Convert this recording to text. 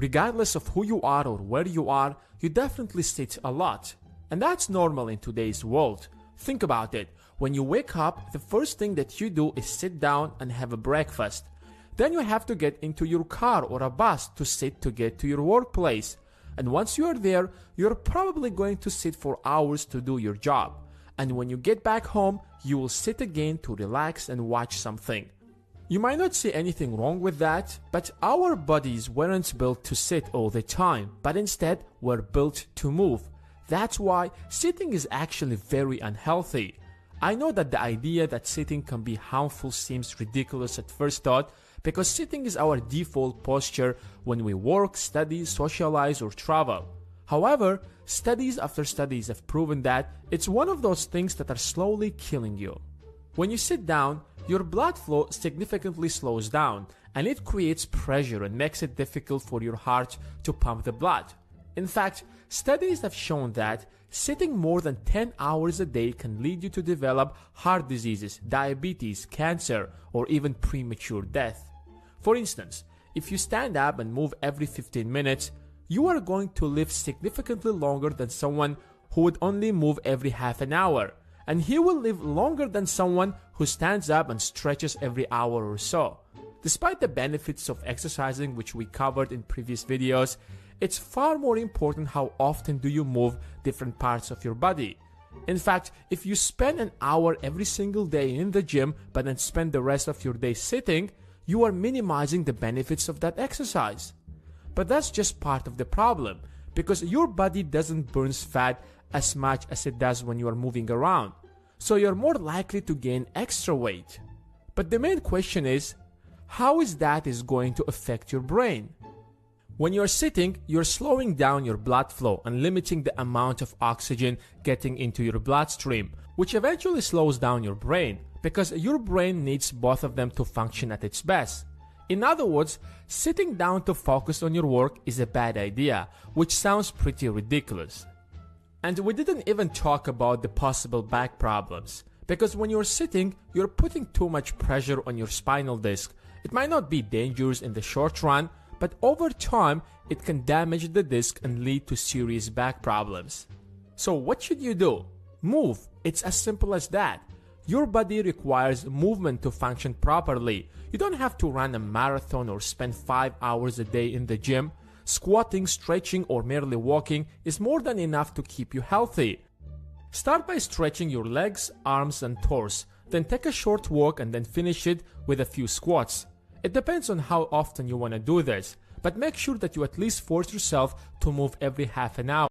Regardless of who you are or where you are, you definitely sit a lot. And that's normal in today's world. Think about it. When you wake up, the first thing that you do is sit down and have a breakfast. Then you have to get into your car or a bus to sit to get to your workplace. And once you are there, you're probably going to sit for hours to do your job. And when you get back home, you will sit again to relax and watch something. You might not see anything wrong with that, but our bodies weren't built to sit all the time, but instead were built to move. That's why sitting is actually very unhealthy. I know that the idea that sitting can be harmful seems ridiculous at first thought, because sitting is our default posture when we work, study, socialize, or travel. However, studies after studies have proven that it's one of those things that are slowly killing you. When you sit down, your blood flow significantly slows down, and it creates pressure and makes it difficult for your heart to pump the blood. In fact, studies have shown that sitting more than 10 hours a day can lead you to develop heart diseases, diabetes, cancer, or even premature death. For instance, if you stand up and move every 15 minutes, you are going to live significantly longer than someone who would only move every half an hour. And he will live longer than someone who stands up and stretches every hour or so. Despite the benefits of exercising, which we covered in previous videos, it's far more important how often do you move different parts of your body. In fact, if you spend an hour every single day in the gym but then spend the rest of your day sitting, you are minimizing the benefits of that exercise. But that's just part of the problem, because your body doesn't burn fat as much as it does when you are moving around, so you're more likely to gain extra weight. But the main question is, how is that going to affect your brain? When you're sitting, you're slowing down your blood flow and limiting the amount of oxygen getting into your bloodstream, which eventually slows down your brain, because your brain needs both of them to function at its best. In other words, sitting down to focus on your work is a bad idea, which sounds pretty ridiculous. And we didn't even talk about the possible back problems, because when you're sitting, you're putting too much pressure on your spinal disc. It might not be dangerous in the short run, but over time, it can damage the disc and lead to serious back problems. So what should you do? Move. It's as simple as that. Your body requires movement to function properly. You don't have to run a marathon or spend 5 hours a day in the gym. Squatting, stretching, or merely walking is more than enough to keep you healthy. Start by stretching your legs, arms, and torso. Then take a short walk and then finish it with a few squats. It depends on how often you want to do this, but make sure that you at least force yourself to move every half an hour.